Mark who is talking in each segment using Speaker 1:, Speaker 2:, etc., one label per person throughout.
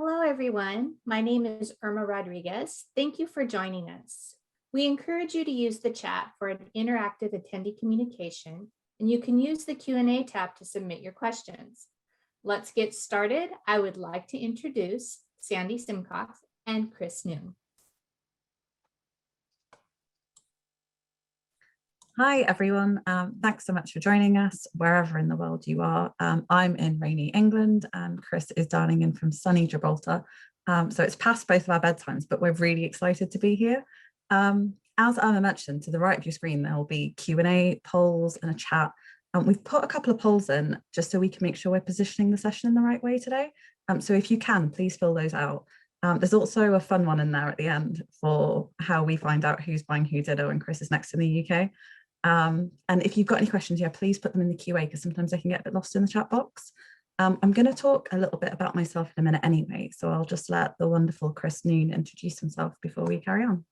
Speaker 1: Hello, everyone. My name is Irma Rodriguez. Thank you for joining us. We encourage you to use the chat for an interactive attendee communication, and you can use the Q&A tab to submit your questions. Let's get started. I would like to introduce Sandy Simcox and Chris Noon.
Speaker 2: Hi, everyone. Thanks so much for joining us wherever in the world you are. I'm in rainy England and Chris is dialing in from sunny Gibraltar. So it's past both of our bedtimes, but we're really excited to be here. As Anna mentioned, to the right of your screen, there will be Q&A, polls and a chat. We've put a couple of polls in just so we can make sure we're positioning the session in the right way today. So if you can, please fill those out. There's also a fun one in there at the end for how we find out who's buying who ditto when Chris is next in the UK. And if you've got any questions, please put them in the QA because sometimes they can get a bit lost in the chat box. I'm going to talk a little bit about myself in a minute anyway, so I'll just let the wonderful Chris Noon introduce himself before we carry on.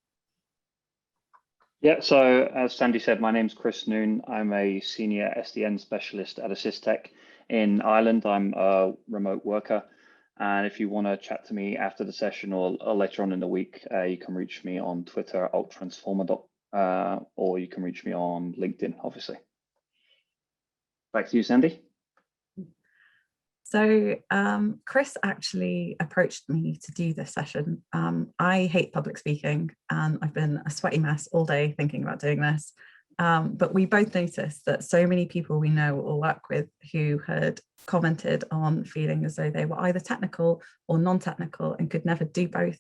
Speaker 3: Yeah, so as Sandy said, my name's Chris Noon. I'm a senior SDN specialist at Asystec in Ireland. I'm a remote worker. And if you want to chat to me after the session or later on in the week, you can reach me on Twitter, alttransformer.com. Or you can reach me on LinkedIn, obviously. Back to you, Sandy.
Speaker 2: So Chris actually approached me to do this session. I hate public speaking and I've been a sweaty mess all day thinking about doing this. But we both noticed that so many people we know or work with who had commented on feeling as though they were either technical or non-technical and could never do both.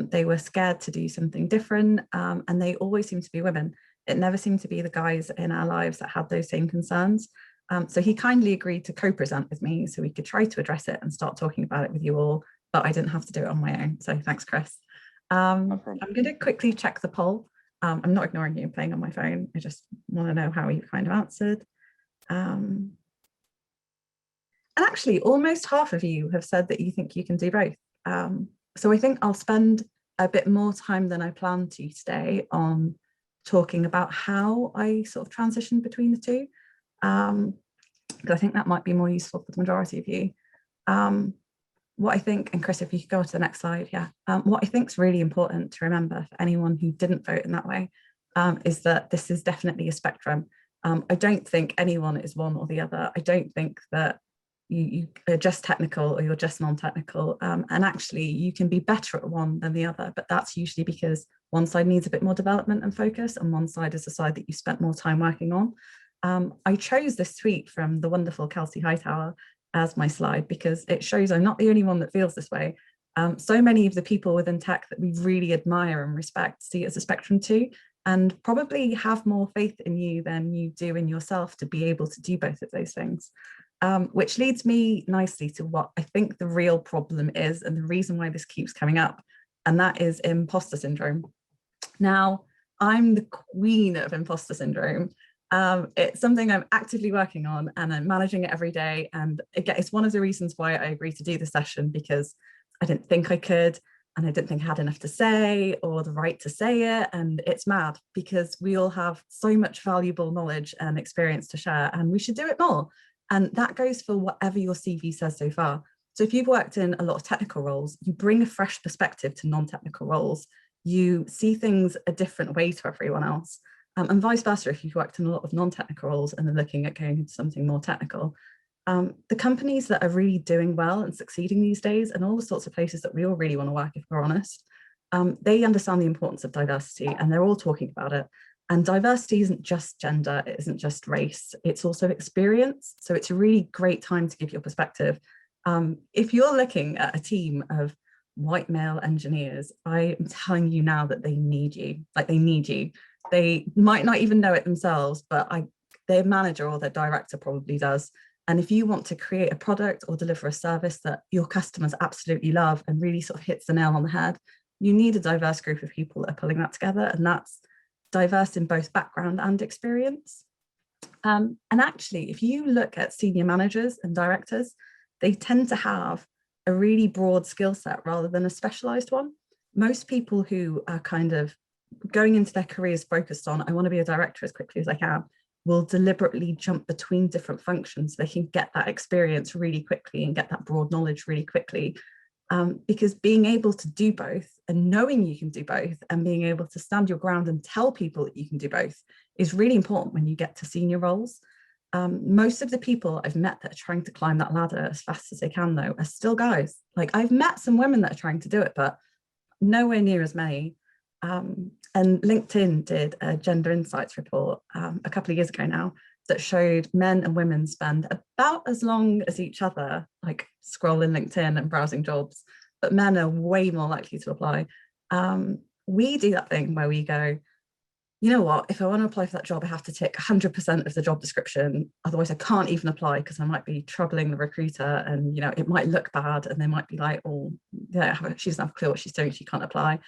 Speaker 2: They were scared to do something different, and they always seem to be women. It never seemed to be the guys in our lives that had those same concerns. So he kindly agreed to co-present with me so we could try to address it and start talking about it with you all, but I didn't have to do it on my own. So thanks, Chris.
Speaker 3: No
Speaker 2: I'm going to quickly check the poll. I'm not ignoring you, I'm playing on my phone. I just want to know how you kind of answered. And actually, almost half of you have said that you think you can do both. So I think I'll spend a bit more time than I planned to today on talking about how I sort of transitioned between the two, because I think that might be more useful for the majority of you. What I think, and Chris, if you could go to the next slide, what I think is really important to remember for anyone who didn't vote in that way is that this is definitely a spectrum. I don't think anyone is one or the other. I don't think that you are just technical or you're just non-technical, and actually you can be better at one than the other, but that's usually because one side needs a bit more development and focus and one side is the side that you spent more time working on. I chose this tweet from the wonderful Kelsey Hightower as my slide because it shows I'm not the only one that feels this way. So many of the people within tech that we really admire and respect see it as a spectrum too, and probably have more faith in you than you do in yourself to be able to do both of those things. Which leads me nicely to what I think the real problem is and the reason why this keeps coming up, and that is imposter syndrome. Now, I'm the queen of imposter syndrome. It's something I'm actively working on and I'm managing it every day. And again, it's one of the reasons why I agreed to do the session, because I didn't think I could, and I didn't think I had enough to say or the right to say it. And it's mad because we all have so much valuable knowledge and experience to share, and we should do it more. And that goes for whatever your CV says so far. So if you've worked in a lot of technical roles, you bring a fresh perspective to non-technical roles. You see things a different way to everyone else. And vice versa, if you've worked in a lot of non-technical roles and are looking at going into something more technical. The companies that are really doing well and succeeding these days, and all the sorts of places that we all really want to work, if we're honest, they understand the importance of diversity and they're all talking about it. And diversity isn't just gender, it isn't just race, it's also experience. So it's a really great time to give your perspective. If you're looking at a team of white male engineers, I am telling you now that they need you, like they need you. They might not even know it themselves, but their manager or their director probably does. And if you want to create a product or deliver a service that your customers absolutely love and really sort of hits the nail on the head, you need a diverse group of people that are pulling that together. And that's diverse in both background and experience. And actually, if you look at senior managers and directors, they tend to have a really broad skill set rather than a specialized one. Most people who are kind of going into their careers focused on, I want to be a director as quickly as I can, will deliberately jump between different functions so they can get that experience really quickly and get that broad knowledge really quickly. Because being able to do both and knowing you can do both and being able to stand your ground and tell people that you can do both is really important when you get to senior roles. Most of the people I've met that are trying to climb that ladder as fast as they can, though, are still guys. Like, I've met some women that are trying to do it, but nowhere near as many. And LinkedIn did a gender insights report a couple of years ago now that showed men and women spend about as long as each other, like scrolling LinkedIn and browsing jobs, but men are way more likely to apply. We do that thing where we go, you know what, if I want to apply for that job, I have to tick 100% of the job description. Otherwise I can't even apply because I might be troubling the recruiter, and, you know, it might look bad and they might be like, oh, yeah, she doesn't have a clue what she's doing, she can't apply.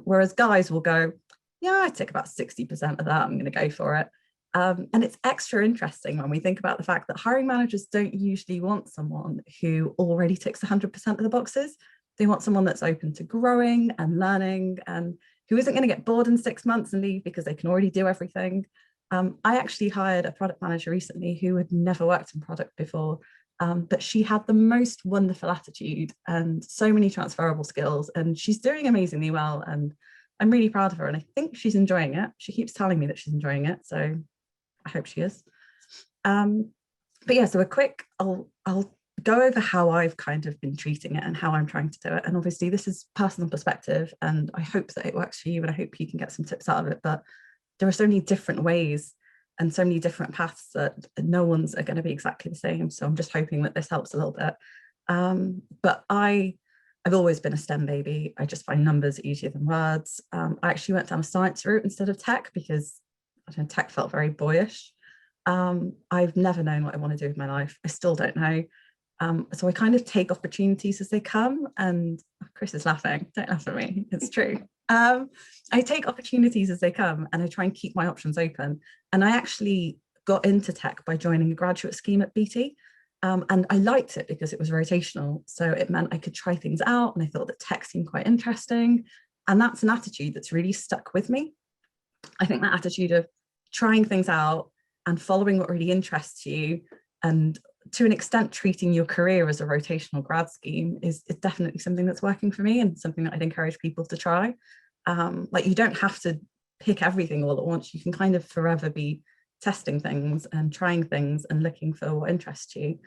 Speaker 2: Whereas guys will go, yeah, I tick about 60% of that, I'm going to go for it. And it's extra interesting when we think about the fact that hiring managers don't usually want someone who already ticks 100% of the boxes. They want someone that's open to growing and learning and who isn't going to get bored in 6 months and leave because they can already do everything. I actually hired a product manager recently who had never worked in product before, but she had the most wonderful attitude and so many transferable skills, and she's doing amazingly well, and I'm really proud of her, and I think she's enjoying it. She keeps telling me that she's enjoying it, so I hope she is. But yeah, so a quick, I'll go over how I've kind of been treating it and how I'm trying to do it. And obviously this is personal perspective, and I hope that it works for you, and I hope you can get some tips out of it. But there are so many different ways and so many different paths that no one's are going to be exactly the same. So I'm just hoping that this helps a little bit. But I've always been a STEM baby. I just find numbers easier than words. I actually went down a science route instead of tech because I don't know, tech felt very boyish. I've never known what I want to do with my life. I still don't know. So I kind of take opportunities as they come, and Chris is laughing, don't laugh at me, it's true. I take opportunities as they come and I try and keep my options open. And I actually got into tech by joining a graduate scheme at BT. And I liked it because it was rotational. So it meant I could try things out, and I thought that tech seemed quite interesting. And that's an attitude that's really stuck with me. I think that attitude of trying things out and following what really interests you, and to an extent treating your career as a rotational grad scheme is definitely something that's working for me, and something that I'd encourage people to try. Like, you don't have to pick everything all at once. You can kind of forever be testing things and trying things and looking for what interests you.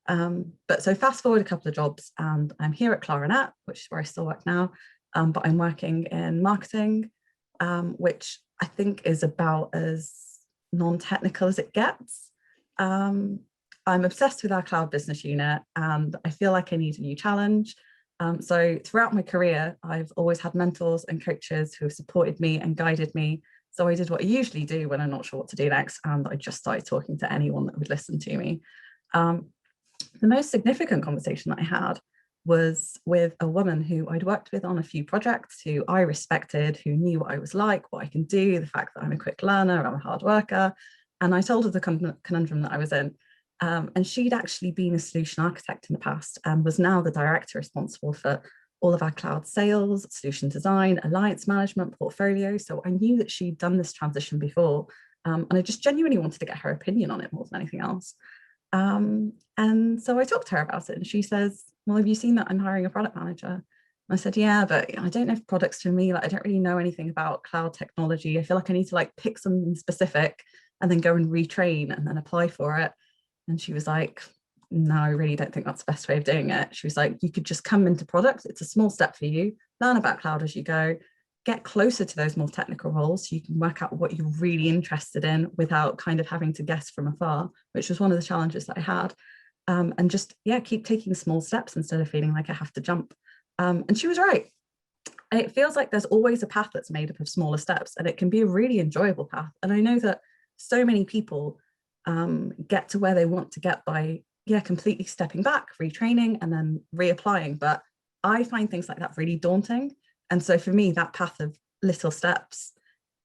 Speaker 2: But so fast forward a couple of jobs, and I'm here at Claranet, which is where I still work now, but I'm working in marketing, which I think is about as non-technical as it gets. I'm obsessed with our cloud business unit, and I feel like I need a new challenge. So throughout my career, I've always had mentors and coaches who have supported me and guided me. So I did what I usually do when I'm not sure what to do next, and I just started talking to anyone that would listen to me. The most significant conversation that I had was with a woman who I'd worked with on a few projects, who I respected, who knew what I was like, what I can do, the fact that I'm a quick learner, I'm a hard worker. And I told her the conundrum that I was in. And she'd actually been a solution architect in the past and was now the director responsible for all of our cloud sales, solution design, alliance management, portfolio. So I knew that she'd done this transition before, and I just genuinely wanted to get her opinion on it more than anything else. And so I talked to her about it, and she says, well, have you seen that I'm hiring a product manager? And I said, yeah, but I don't know if products to me, like, I don't really know anything about cloud technology. I feel like I need to like pick something specific and then go and retrain and then apply for it. And she was like, no, I really don't think that's the best way of doing it. She was like, you could just come into product. It's a small step for you. Learn about cloud as you go. Get closer to those more technical roles so you can work out what you're really interested in without kind of having to guess from afar, which was one of the challenges that I had. And just, yeah, keep taking small steps instead of feeling like I have to jump. And she was right. It feels like there's always a path that's made up of smaller steps, and it can be a really enjoyable path. And I know that so many people get to where they want to get by, yeah, completely stepping back, retraining, and then reapplying. But I find things like that really daunting. And so for me, that path of little steps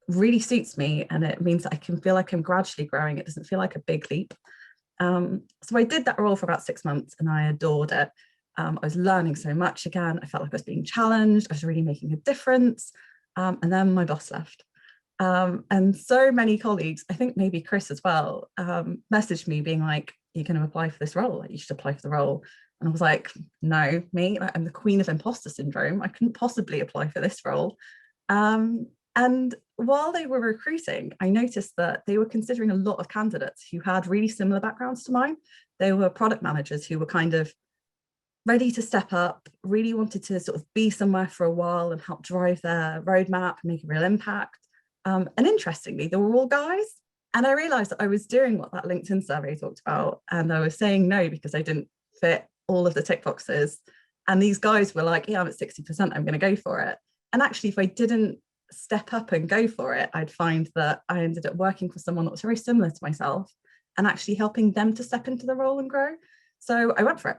Speaker 2: really suits me, and it means that I can feel like I'm gradually growing. It doesn't feel like a big leap. So I did that role for about 6 months, and I adored it. I was learning so much again. I felt like I was being challenged. I was really making a difference. And then my boss left. And so many colleagues, I think maybe Chris as well, messaged me being like, you're going to apply for this role, like, you should apply for the role. And I was like, no, I'm the queen of imposter syndrome. I couldn't possibly apply for this role. And while they were recruiting, I noticed that they were considering a lot of candidates who had really similar backgrounds to mine. They were product managers who were kind of ready to step up, really wanted to sort of be somewhere for a while and help drive their roadmap and make a real impact. And interestingly, they were all guys. And I realized that I was doing what that LinkedIn survey talked about. And I was saying no because I didn't fit all of the tick boxes. And these guys were like, yeah, I'm at 60%, I'm going to go for it. And actually, if I didn't step up and go for it, I'd find that I ended up working for someone that was very similar to myself and actually helping them to step into the role and grow. So I went for it.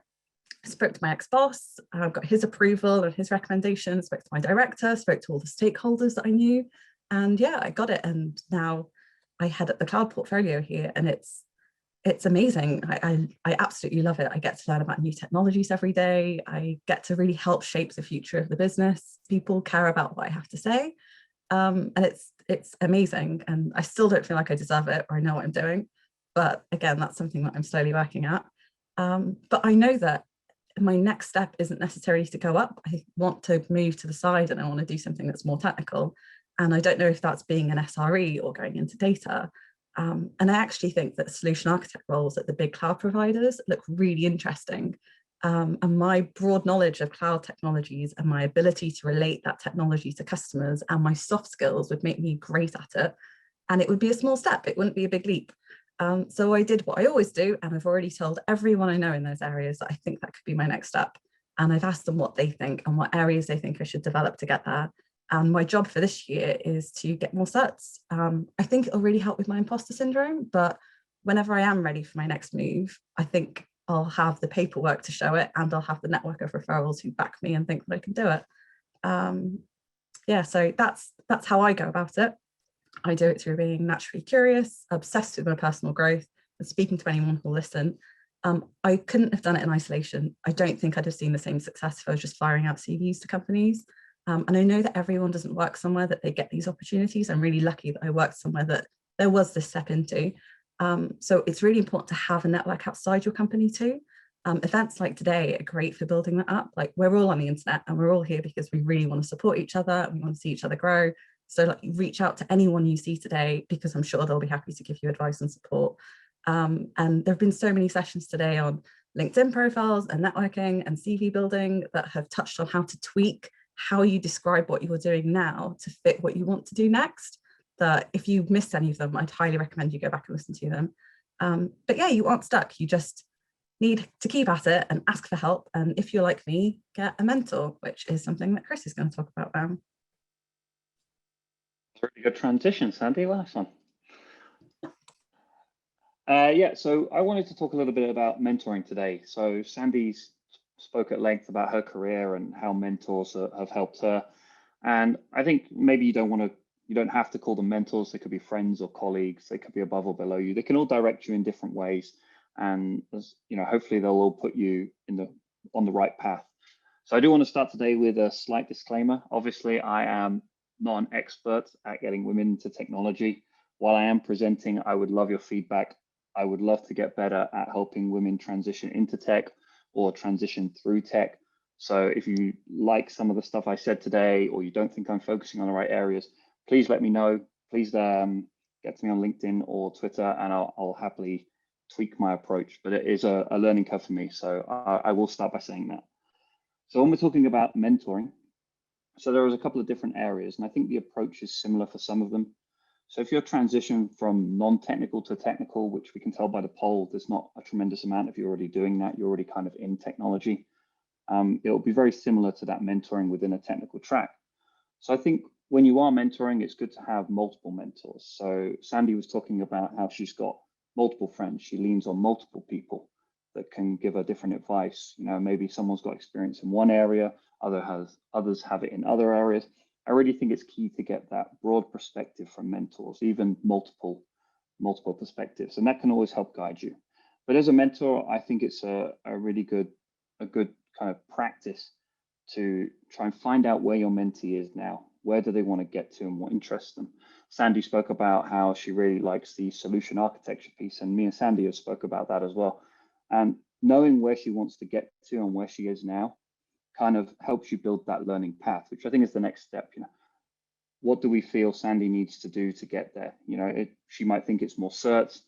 Speaker 2: I spoke to my ex-boss, got his approval and his recommendation, spoke to my director, spoke to all the stakeholders that I knew. And yeah, I got it. And now I head up the cloud portfolio here, and it's amazing. I absolutely love it. I get to learn about new technologies every day. I get to really help shape the future of the business. People care about what I have to say. And it's amazing. And I still don't feel like I deserve it or I know what I'm doing. But again, that's something that I'm slowly working at. But I know that my next step isn't necessarily to go up. I want to move to the side and I want to do something that's more technical. And I don't know if that's being an SRE or going into data. And I actually think that solution architect roles at the big cloud providers look really interesting. And my broad knowledge of cloud technologies and my ability to relate that technology to customers and my soft skills would make me great at it. And it would be a small step. It wouldn't be a big leap. So I did what I always do. And I've already told everyone I know in those areas that I think that could be my next step. And I've asked them what they think and what areas they think I should develop to get there. And my job for this year is to get more certs. I think it'll really help with my imposter syndrome, but whenever I am ready for my next move, I think I'll have the paperwork to show it and I'll have the network of referrals who back me and think that I can do it. Yeah, so that's how I go about it. I do it through being naturally curious, obsessed with my personal growth, and speaking to anyone who will listen. I couldn't have done it in isolation. I don't think I'd have seen the same success if I was just firing out CVs to companies. And I know that everyone doesn't work somewhere that they get these opportunities. I'm really lucky that I worked somewhere that there was this step into. So it's really important to have a network outside your company too. Events like today are great for building that up. Like, we're all on the internet and we're all here because we really want to support each other. We want to see each other grow. So like, reach out to anyone you see today, because I'm sure they'll be happy to give you advice and support. And there have been so many sessions today on LinkedIn profiles and networking and CV building that have touched on how to tweak how you describe what you're doing now to fit what you want to do next. That if you missed any of them, I'd highly recommend you go back and listen to them. But yeah, you aren't stuck. You just need to keep at it and ask for help. And if you're like me, get a mentor, which is something that Chris is going to talk about now.
Speaker 3: Really good transition, Sandy. Last one. Yeah, so I wanted to talk a little bit about mentoring today. So Sandy's spoke at length about her career and how mentors have helped her. And I think maybe you don't have to call them mentors. They could be friends or colleagues. They could be above or below you. They can all direct you in different ways. And hopefully they'll all put you on the right path. So I do want to start today with a slight disclaimer. Obviously, I am not an expert at getting women into technology. While I am presenting, I would love your feedback. I would love to get better at helping women transition into tech or transition through tech. So if you like some of the stuff I said today, or you don't think I'm focusing on the right areas, please let me know. Please get to me on LinkedIn or Twitter, and I'll happily tweak my approach. But it is a learning curve for me. So I will start by saying that. So when we're talking about mentoring, so there is a couple of different areas, and I think the approach is similar for some of them. So if you're transitioning from non-technical to technical, which we can tell by the poll, there's not a tremendous amount of you already doing that. You're already kind of in technology. It'll be very similar to that mentoring within a technical track. So I think when you are mentoring, it's good to have multiple mentors. So Sandy was talking about how she's got multiple friends. She leans on multiple people that can give her different advice. Maybe someone's got experience in one area, others have it in other areas. I really think it's key to get that broad perspective from mentors, even multiple perspectives, and that can always help guide you. But as a mentor, I think it's a really good kind of practice to try and find out where your mentee is now. Where do they want to get to and what interests them? Sandy spoke about how she really likes the solution architecture piece, and me and Sandy have spoke about that as well. And knowing where she wants to get to and where she is now kind of helps you build that learning path, which I think is the next step. What do we feel Sandy needs to do to get there? She might think it's more certs.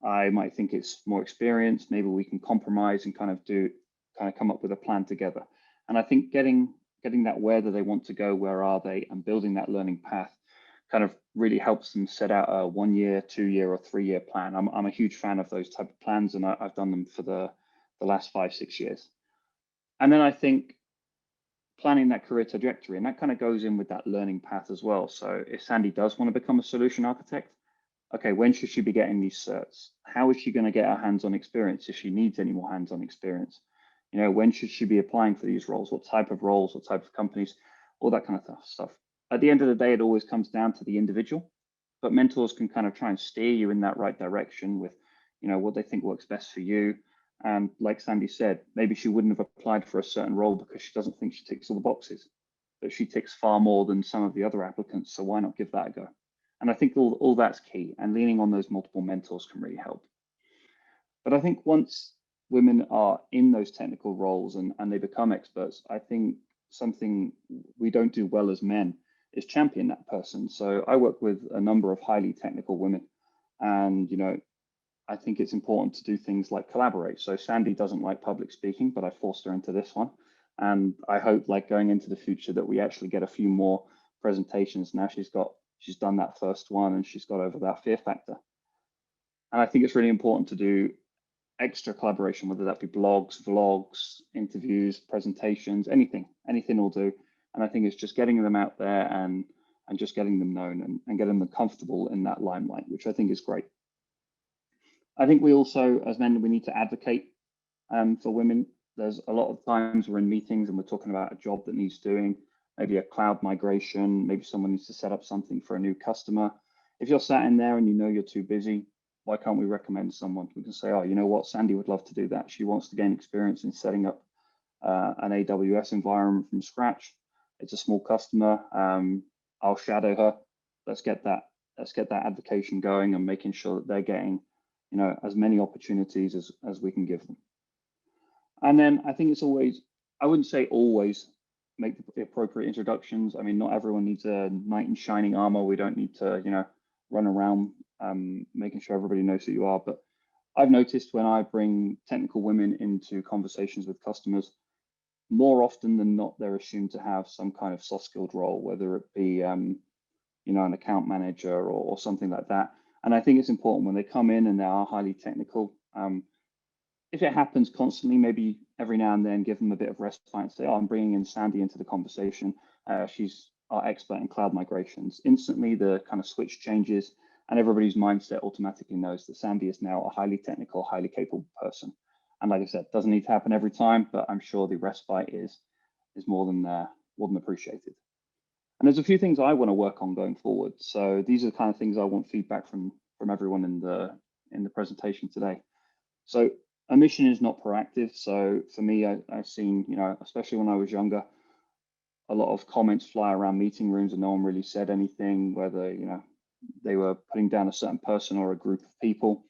Speaker 3: I might think it's more experience. Maybe we can compromise and kind of come up with a plan together. And I think getting that, where do they want to go, where are they, and building that learning path kind of really helps them set out a 1 year, 2 year, or 3 year plan. I'm a huge fan of those type of plans, and I've done them for the last 5-6 years. And then I think planning that career trajectory, and that kind of goes in with that learning path as well. So if Sandy does want to become a solution architect, okay, when should she be getting these certs? How is she going to get her hands-on experience if she needs any more hands-on experience? When should she be applying for these roles? What type of roles, what type of companies, all that kind of stuff. At the end of the day, it always comes down to the individual, but mentors can kind of try and steer you in that right direction with, what they think works best for you. And like Sandy said, maybe she wouldn't have applied for a certain role because she doesn't think she ticks all the boxes, but she ticks far more than some of the other applicants. So why not give that a go? And I think all that's key, and leaning on those multiple mentors can really help. But I think once women are in those technical roles and they become experts, I think something we don't do well as men is champion that person. So I work with a number of highly technical women, and I think it's important to do things like collaborate. So Sandy doesn't like public speaking, but I forced her into this one. And I hope, like, going into the future, that we actually get a few more presentations. Now she's done that first one and she's got over that fear factor. And I think it's really important to do extra collaboration, whether that be blogs, vlogs, interviews, presentations, anything will do. And I think it's just getting them out there and just getting them known and getting them comfortable in that limelight, which I think is great. I think we also, as men, we need to advocate for women. There's a lot of times we're in meetings and we're talking about a job that needs doing, maybe a cloud migration, maybe someone needs to set up something for a new customer. If you're sat in there and you're too busy, why can't we recommend someone? We can say, oh, you know what, Sandy would love to do that. She wants to gain experience in setting up an AWS environment from scratch. It's a small customer. I'll shadow her. Let's get that advocation going and making sure that they're getting as many opportunities as we can give them. And then I think it's always, I wouldn't say always, make the appropriate introductions. I mean, not everyone needs a knight in shining armor. We don't need to, run around making sure everybody knows who you are. But I've noticed when I bring technical women into conversations with customers, more often than not, they're assumed to have some kind of soft skilled role, whether it be, an account manager or something like that. And I think it's important when they come in and they are highly technical. If it happens constantly, maybe every now and then give them a bit of respite and say, oh, I'm bringing in Sandy into the conversation. She's our expert in cloud migrations. Instantly, the kind of switch changes and everybody's mindset automatically knows that Sandy is now a highly technical, highly capable person. And like I said, doesn't need to happen every time, but I'm sure the respite is more than appreciated. And there's a few things I want to work on going forward. So these are the kind of things I want feedback from everyone in the presentation today. So omission is not proactive. So for me, I've seen, especially when I was younger, a lot of comments fly around meeting rooms and no one really said anything, whether, they were putting down a certain person or a group of people.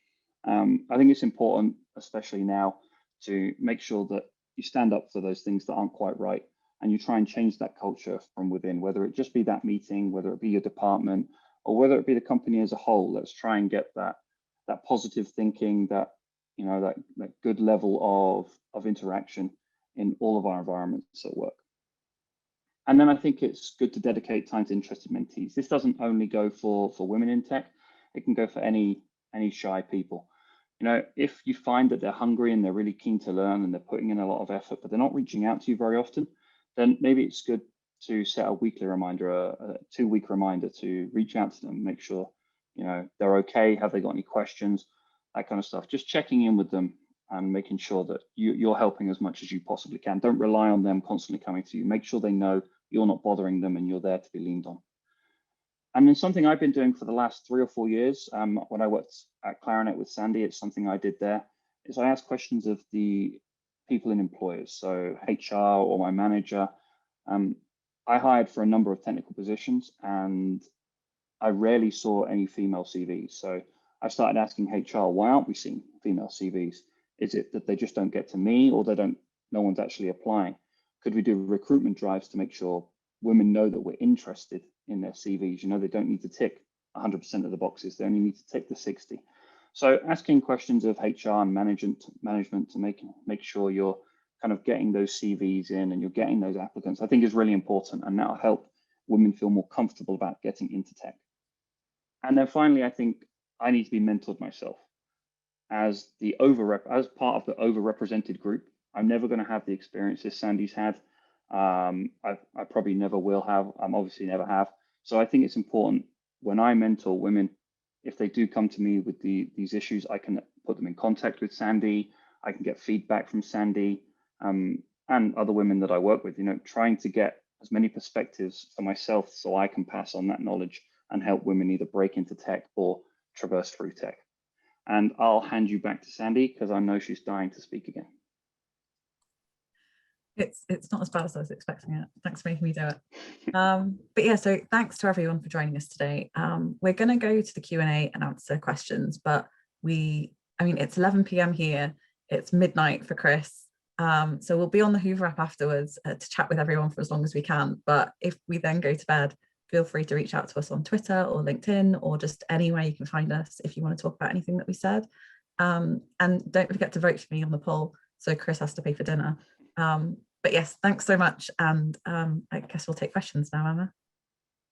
Speaker 3: I think it's important, especially now, to make sure that you stand up for those things that aren't quite right. And you try and change that culture from within, whether it just be that meeting, whether it be your department, or whether it be the company as a whole. Let's try and get that positive thinking, that good level of interaction in all of our environments at work. And then I think it's good to dedicate time to interested mentees. This doesn't only go for women in tech, it can go for any shy people. If you find that they're hungry and they're really keen to learn and they're putting in a lot of effort, but they're not reaching out to you very often, then maybe it's good to set a weekly reminder, a 2-week reminder to reach out to them, make sure, they're okay, have they got any questions, that kind of stuff. Just checking in with them and making sure that you're helping as much as you possibly can. Don't rely on them constantly coming to you. Make sure they know you're not bothering them and you're there to be leaned on. And then something I've been doing for the last 3 or 4 years, when I worked at Claranet with Sandy, it's something I did there, is I asked questions of the people in employers, so HR or my manager. I hired for a number of technical positions and I rarely saw any female CVs. So I started asking HR, why aren't we seeing female CVs? Is it that they just don't get to me, or no one's actually applying? Could we do recruitment drives to make sure women know that we're interested in their CVs? They don't need to tick 100% of the boxes. They only need to tick the 60. So asking questions of HR and management to make sure you're kind of getting those CVs in and you're getting those applicants, I think is really important, and that'll help women feel more comfortable about getting into tech. And then finally, I think I need to be mentored myself as part of the overrepresented group. I'm never going to have the experiences Sandy's had. I probably never will have. I'm obviously never have. So I think it's important when I mentor women, if they do come to me with these issues, I can put them in contact with Sandy. I can get feedback from Sandy and other women that I work with, trying to get as many perspectives for myself so I can pass on that knowledge and help women either break into tech or traverse through tech. And I'll hand you back to Sandy because I know she's dying to speak again.
Speaker 2: It's not as bad as I was expecting it. Thanks for making me do it. But yeah, so thanks to everyone for joining us today. We're going to go to the Q&A and answer questions, but it's 11 p.m. here. It's midnight for Chris. So we'll be on the Hoover app afterwards to chat with everyone for as long as we can. But if we then go to bed, feel free to reach out to us on Twitter or LinkedIn or just anywhere you can find us if you want to talk about anything that we said. And don't forget to vote for me on the poll, so Chris has to pay for dinner. But yes, thanks so much. And I guess we'll take questions now, Emma.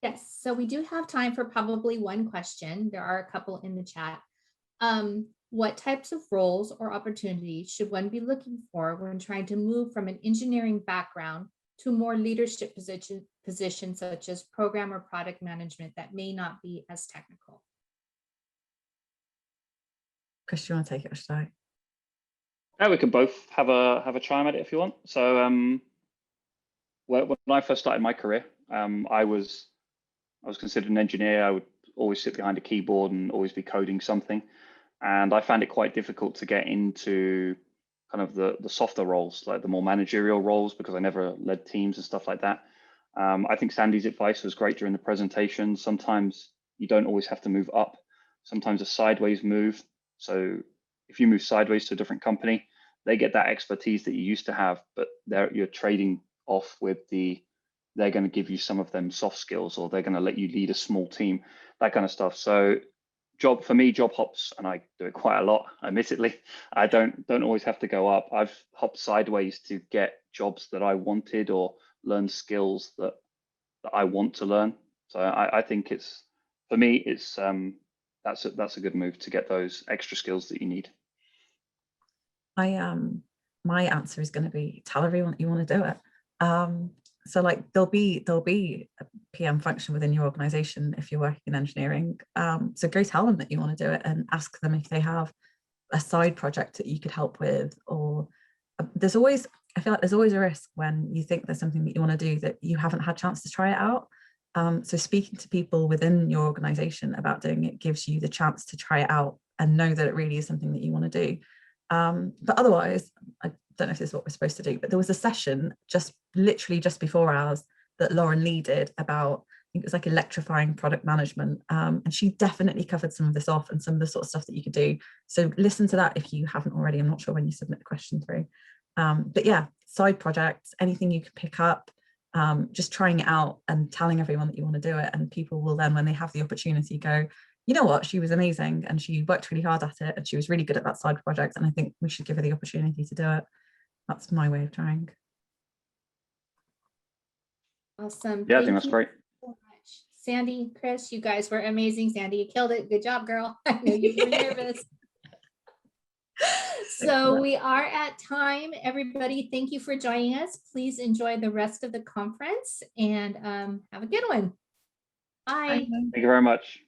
Speaker 1: Yes, so we do have time for probably one question. There are a couple in the chat. What types of roles or opportunities should one be looking for when trying to move from an engineering background to more leadership positions such as program or product management that may not be as technical?
Speaker 2: Chris, do you want to take it or should I?
Speaker 3: Yeah, we can both have a chime at it if you want. So when I first started my career, I was considered an engineer. I would always sit behind a keyboard and always be coding something. And I found it quite difficult to get into kind of the softer roles, like the more managerial roles, because I never led teams and stuff like that. I think Sandy's advice was great during the presentation. Sometimes you don't always have to move up. Sometimes a sideways move. So if you move sideways to a different company, they get that expertise that you used to have, but you're trading off with they're going to give you some of them soft skills, or they're going to let you lead a small team, that kind of stuff. So job hops, and I do it quite a lot, admittedly. I don't always have to go up. I've hopped sideways to get jobs that I wanted or learn skills that I want to learn. So I think for me, that's a good move to get those extra skills that you need.
Speaker 2: My answer is going to be tell everyone that you want to do it. So like there'll be a PM function within your organization if you're working in engineering. So go tell them that you want to do it and ask them if they have a side project that you could help with. Or I feel like there's always a risk when you think there's something that you want to do that you haven't had a chance to try it out. So speaking to people within your organization about doing it gives you the chance to try it out and know that it really is something that you want to do. But otherwise, I don't know if this is what we're supposed to do, but there was a session literally just before ours that Lauren Lee did about, I think it was like electrifying product management. And she definitely covered some of this off and some of the sort of stuff that you could do. So listen to that if you haven't already. I'm not sure when you submit the question through. But yeah, side projects, anything you can pick up, just trying it out and telling everyone that you want to do it. And people will then, when they have the opportunity, go, you know what, she was amazing and she worked really hard at it and she was really good at that side project. And I think we should give her the opportunity to do it. That's my way of trying.
Speaker 1: Awesome.
Speaker 3: Yeah, I think that's great.
Speaker 1: So much. Sandy, Chris, you guys were amazing. Sandy, you killed it. Good job, girl. I know you were nervous. So we are at time. Everybody, thank you for joining us. Please enjoy the rest of the conference and have a good one. Bye.
Speaker 3: Thank you very much.